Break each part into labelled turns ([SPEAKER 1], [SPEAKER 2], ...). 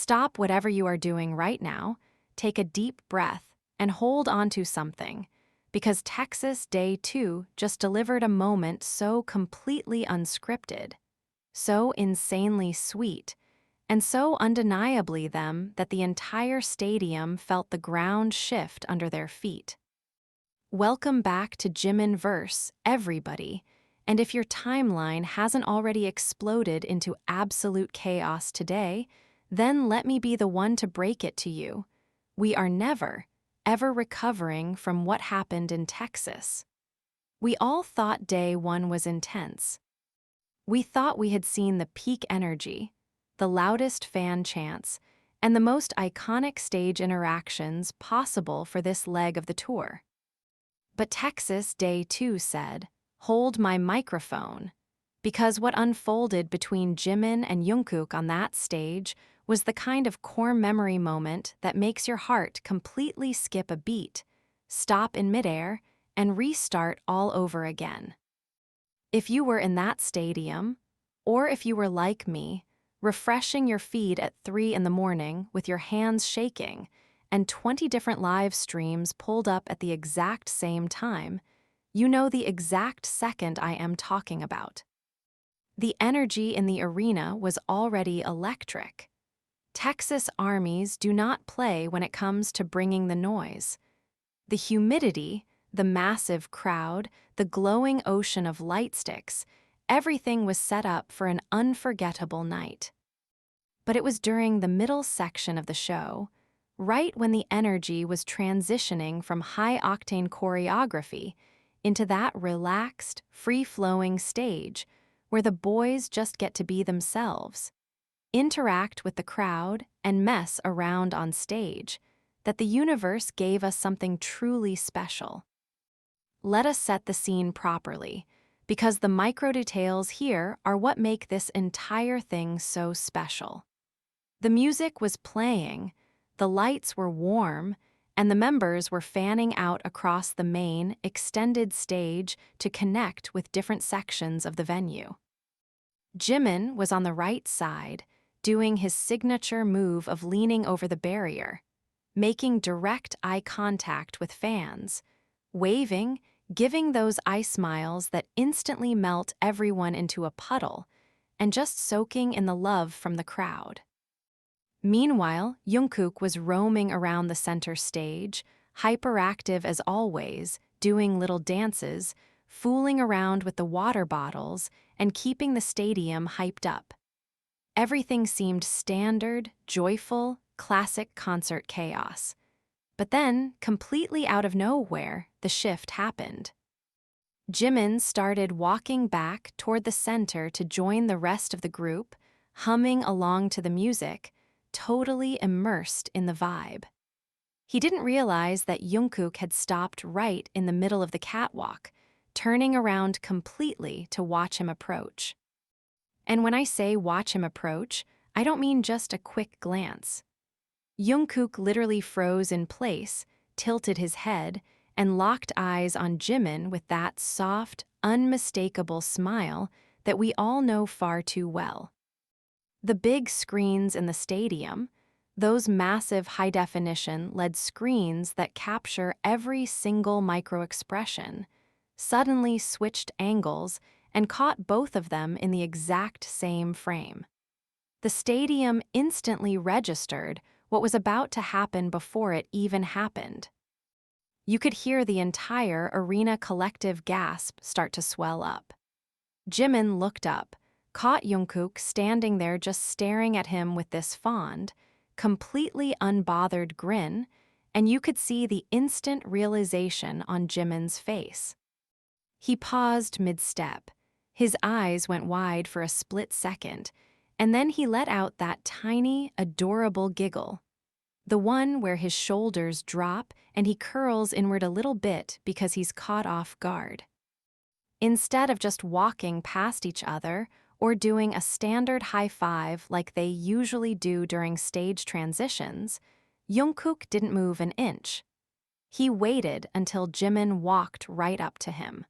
[SPEAKER 1] Stop whatever you are doing right now, take a deep breath, and hold on to something, because Texas Day 2 just delivered a moment so completely unscripted, so insanely sweet, and so undeniably them that the entire stadium felt the ground shift under their feet. Welcome back to Jimin Verse, everybody, and if your timeline hasn't already exploded into absolute chaos today, then let me be the one to break it to you. We are never, ever recovering from what happened in Texas. We all thought day 1 was intense. We thought we had seen the peak energy, the loudest fan chants, and the most iconic stage interactions possible for this leg of the tour. But Texas Day 2 said, "Hold my microphone," because what unfolded between Jimin and Jungkook on that stage was the kind of core memory moment that makes your heart completely skip a beat, stop in midair, and restart all over again. If you were in that stadium, or if you were like me, refreshing your feed at 3 in the morning with your hands shaking, and 20 different live streams pulled up at the exact same time, you know the exact second I am talking about. The energy in the arena was already electric. Texas ARMYs do not play when it comes to bringing the noise. The humidity, the massive crowd, the glowing ocean of light sticks, everything was set up for an unforgettable night. But it was during the middle section of the show, right when the energy was transitioning from high-octane choreography into that relaxed, free-flowing stage where the boys just get to be themselves, interact with the crowd, and mess around on stage, that the universe gave us something truly special. Let us set the scene properly, because the micro details here are what make this entire thing so special. The music was playing, the lights were warm, and the members were fanning out across the main, extended stage to connect with different sections of the venue. Jimin was on the right side, doing his signature move of leaning over the barrier, making direct eye contact with fans, waving, giving those eye smiles that instantly melt everyone into a puddle, and just soaking in the love from the crowd. Meanwhile, Jungkook was roaming around the center stage, hyperactive as always, doing little dances, fooling around with the water bottles, and keeping the stadium hyped up. Everything seemed standard, joyful, classic concert chaos. But then, completely out of nowhere, the shift happened. Jimin started walking back toward the center to join the rest of the group, humming along to the music, totally immersed in the vibe. He didn't realize that Jungkook had stopped right in the middle of the catwalk, turning around completely to watch him approach. And when I say watch him approach, I don't mean just a quick glance. Jungkook literally froze in place, tilted his head, and locked eyes on Jimin with that soft, unmistakable smile that we all know far too well. The big screens in the stadium, those massive high-definition LED screens that capture every single micro-expression, suddenly switched angles and caught both of them in the exact same frame. The stadium instantly registered what was about to happen before it even happened. You could hear the entire arena collective gasp start to swell up. Jimin looked up, caught Jungkook standing there just staring at him with this fond, completely unbothered grin, and you could see the instant realization on Jimin's face. He paused mid-step. His eyes went wide for a split second, and then he let out that tiny, adorable giggle. The one where his shoulders drop and he curls inward a little bit because he's caught off guard. Instead of just walking past each other or doing a standard high five like they usually do during stage transitions, Jungkook didn't move an inch. He waited until Jimin walked right up to him.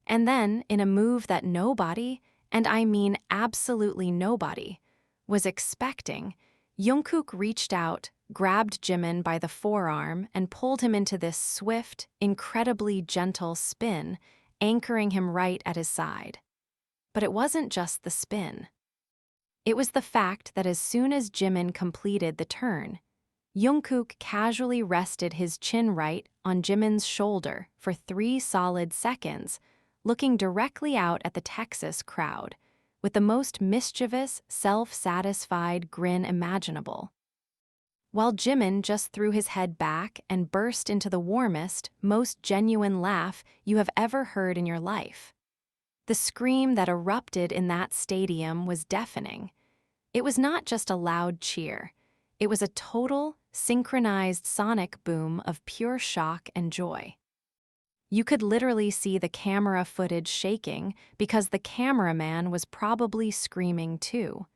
[SPEAKER 1] And then, in a move that nobody, and I mean absolutely nobody, was expecting, Jungkook reached out, grabbed Jimin by the forearm, and pulled him into this swift, incredibly gentle spin, anchoring him right at his side. But it wasn't just the spin. It was the fact that as soon as Jimin completed the turn, Jungkook casually rested his chin right on Jimin's shoulder for 3 solid seconds, looking directly out at the Texas crowd, with the most mischievous, self-satisfied grin imaginable. While Jimin just threw his head back and burst into the warmest, most genuine laugh you have ever heard in your life. The scream that erupted in that stadium was deafening. It was not just a loud cheer. It was a total, synchronized sonic boom of pure shock and joy. You could literally see the camera footage shaking because the cameraman was probably screaming too.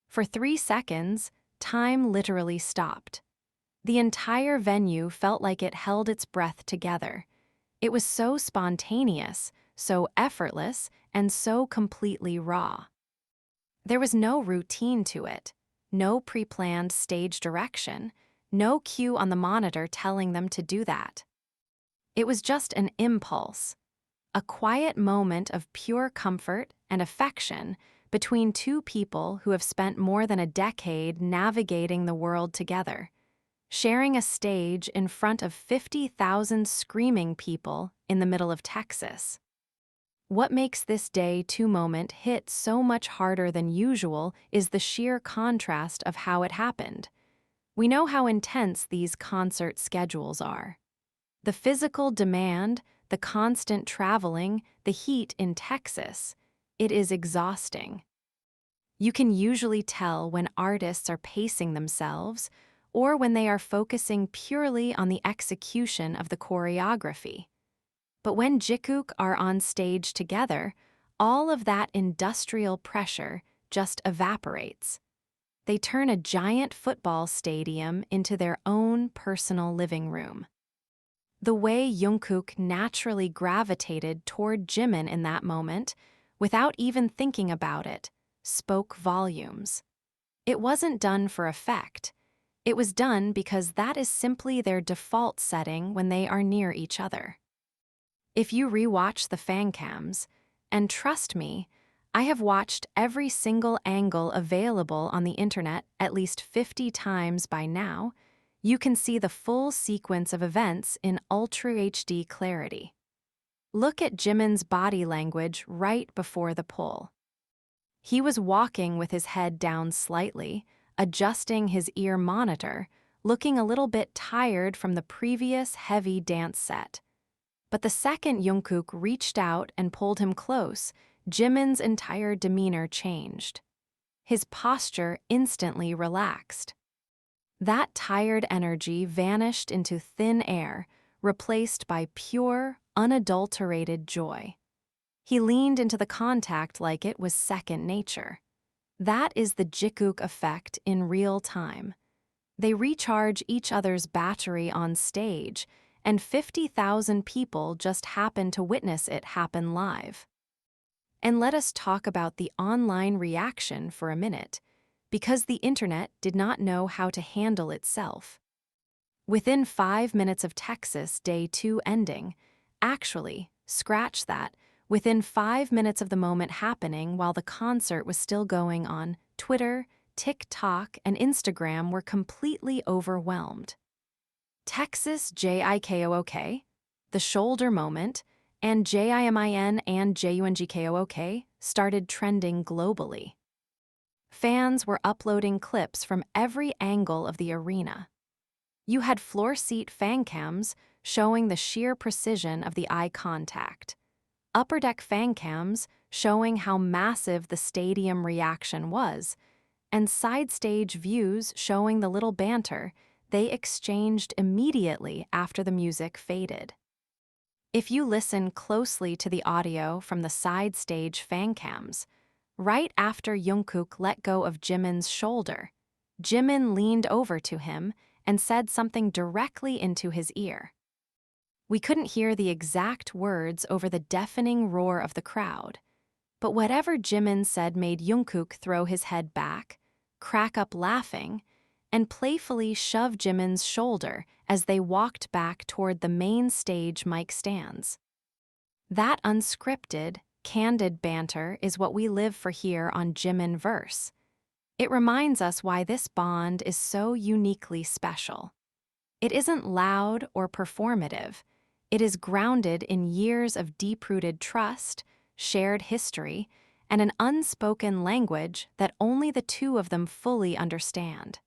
[SPEAKER 1] For 3 seconds, time literally stopped. The entire venue felt like it held its breath together. It was so spontaneous, so effortless, and so completely raw. There was no routine to it, no pre-planned stage direction, no cue on the monitor telling them to do that. It was just an impulse, a quiet moment of pure comfort and affection between 2 people who have spent more than a decade navigating the world together, sharing a stage in front of 50,000 screaming people in the middle of Texas. What makes this Day 2 moment hit so much harder than usual is the sheer contrast of how it happened. We know how intense these concert schedules are. The physical demand, the constant traveling, the heat in Texas, it is exhausting. You can usually tell when artists are pacing themselves or when they are focusing purely on the execution of the choreography. But when Jikook are on stage together, all of that industrial pressure just evaporates. They turn a giant football stadium into their own personal living room. The way Jungkook naturally gravitated toward Jimin in that moment, without even thinking about it, spoke volumes. It wasn't done for effect. It was done because that is simply their default setting when they are near each other. If you rewatch the fan cams, and trust me, I have watched every single angle available on the internet at least 50 times by now, you can see the full sequence of events in Ultra HD clarity. Look at Jimin's body language right before the pull. He was walking with his head down slightly, adjusting his ear monitor, looking a little bit tired from the previous heavy dance set. But the second Jungkook reached out and pulled him close, Jimin's entire demeanor changed. His posture instantly relaxed. That tired energy vanished into thin air, replaced by pure, unadulterated joy. He leaned into the contact like it was second nature. That is the Jikook effect in real time. They recharge each other's battery on stage, and 50,000 people just happen to witness it happen live. And let us talk about the online reaction for a minute, because the internet did not know how to handle itself. Within 5 minutes of Texas Day 2 ending, actually, scratch that, within 5 minutes of the moment happening while the concert was still going on, Twitter, TikTok, and Instagram were completely overwhelmed. Texas Jikook, the shoulder moment, and Jimin and Jungkook started trending globally. Fans were uploading clips from every angle of the arena. You had floor seat fan cams showing the sheer precision of the eye contact, upper deck fan cams showing how massive the stadium reaction was, and side stage views showing the little banter they exchanged immediately after the music faded. If you listen closely to the audio from the side stage fan cams, right after Jungkook let go of Jimin's shoulder, Jimin leaned over to him and said something directly into his ear. We couldn't hear the exact words over the deafening roar of the crowd, but whatever Jimin said made Jungkook throw his head back, crack up laughing, and playfully shove Jimin's shoulder as they walked back toward the main stage mic stands. That unscripted, candid banter is what we live for here on Jimin Verse. It reminds us why this bond is so uniquely special. It isn't loud or performative. It is grounded in years of deep-rooted trust, shared history, and an unspoken language that only the two of them fully understand.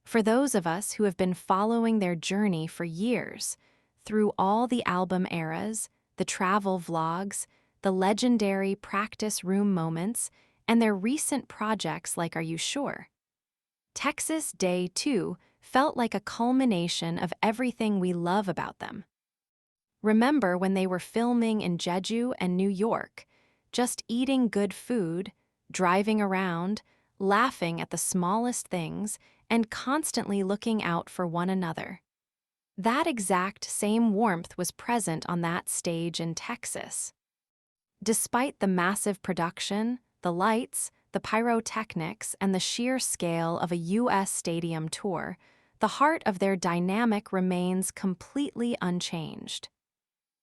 [SPEAKER 1] For those of us who have been following their journey for years, through all the album eras, the travel vlogs, the legendary practice room moments, and their recent projects like Are You Sure? Texas Day 2 felt like a culmination of everything we love about them. Remember when they were filming in Jeju and New York, just eating good food, driving around, laughing at the smallest things, and constantly looking out for one another. That exact same warmth was present on that stage in Texas. Despite the massive production, the lights, the pyrotechnics, and the sheer scale of a U.S. stadium tour, the heart of their dynamic remains completely unchanged.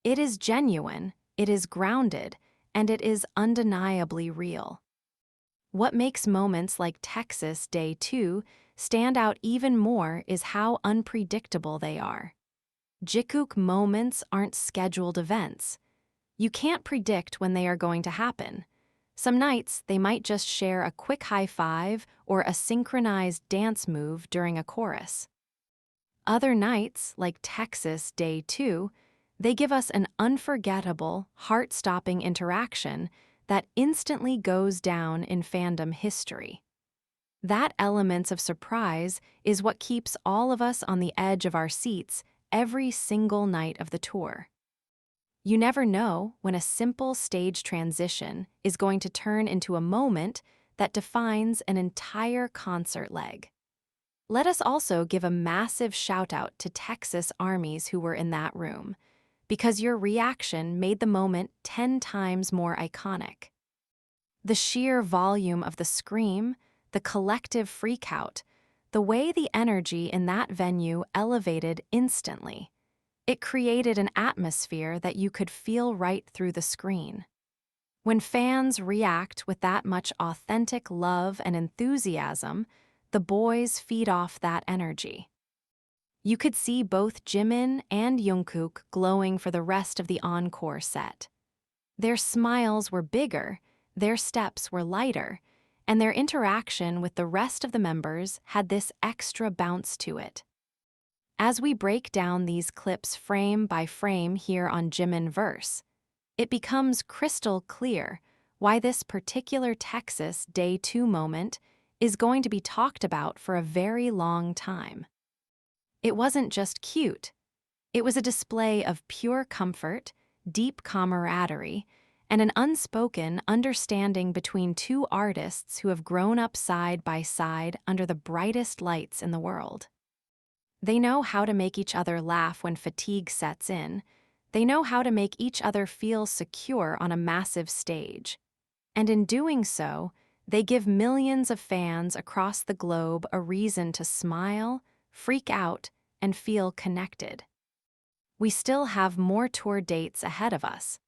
[SPEAKER 1] It is genuine, it is grounded, and it is undeniably real. What makes moments like Texas Day 2 stand out even more is how unpredictable they are. Jikook moments aren't scheduled events. You can't predict when they are going to happen. Some nights, they might just share a quick high five or a synchronized dance move during a chorus. Other nights, like Texas Day 2, they give us an unforgettable, heart-stopping interaction that instantly goes down in fandom history. That element of surprise is what keeps all of us on the edge of our seats every single night of the tour. You never know when a simple stage transition is going to turn into a moment that defines an entire concert leg. Let us also give a massive shout-out to Texas ARMYs who were in that room, because your reaction made the moment 10 times more iconic. The sheer volume of the scream, the collective freakout, the way the energy in that venue elevated instantly. It created an atmosphere that you could feel right through the screen. When fans react with that much authentic love and enthusiasm, the boys feed off that energy. You could see both Jimin and Jungkook glowing for the rest of the encore set. Their smiles were bigger, their steps were lighter, and their interaction with the rest of the members had this extra bounce to it. As we break down these clips frame by frame here on Jimin Verse, it becomes crystal clear why this particular Texas Day 2 moment is going to be talked about for a very long time. It wasn't just cute. It was a display of pure comfort, deep camaraderie, and an unspoken understanding between two artists who have grown up side by side under the brightest lights in the world. They know how to make each other laugh when fatigue sets in. They know how to make each other feel secure on a massive stage. And in doing so, they give millions of fans across the globe a reason to smile, freak out, and feel connected. We still have more tour dates ahead of us,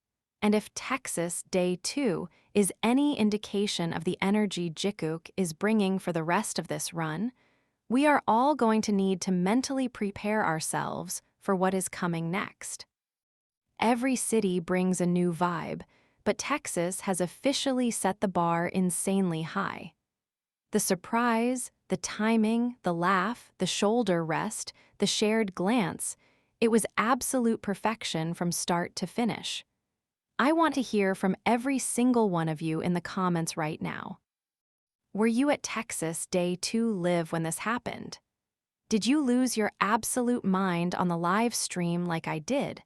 [SPEAKER 1] and if Texas Day 2 is any indication of the energy Jikook is bringing for the rest of this run, we are all going to need to mentally prepare ourselves for what is coming next. Every city brings a new vibe, but Texas has officially set the bar insanely high. The surprise, the timing, the laugh, the shoulder rest, the shared glance, it was absolute perfection from start to finish. I want to hear from every single one of you in the comments right now. Were you at Texas Day 2 live when this happened? Did you lose your absolute mind on the live stream like I did?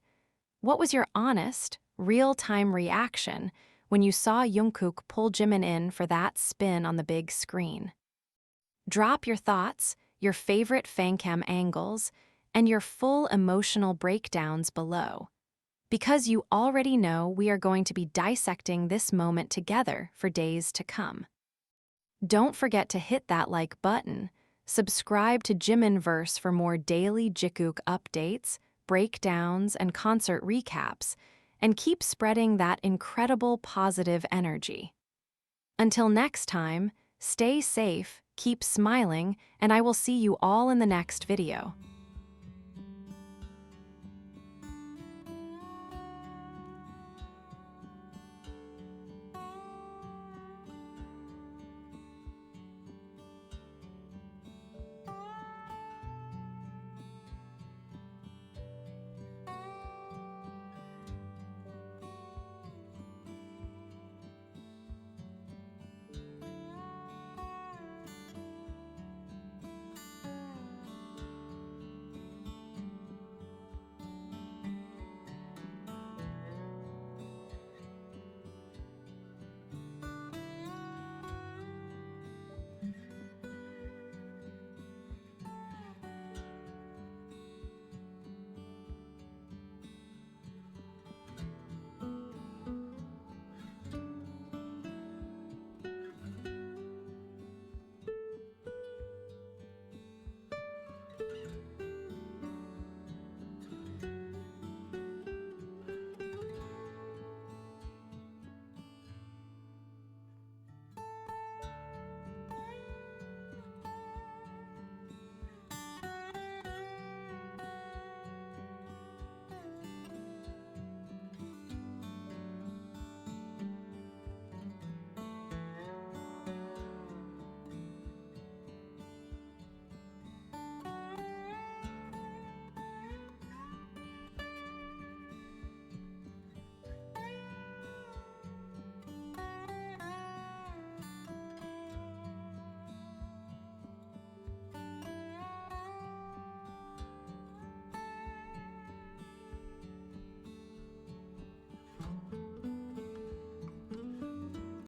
[SPEAKER 1] What was your honest, real-time reaction when you saw Jungkook pull Jimin in for that spin on the big screen? Drop your thoughts, your favorite fancam angles, and your full emotional breakdowns below, because you already know we are going to be dissecting this moment together for days to come. Don't forget to hit that like button, Subscribe to Jiminverse for more daily Jikook updates, breakdowns, and concert recaps, and keep spreading that incredible positive energy. Until next time, stay safe, keep smiling, and I will see you all in the next video.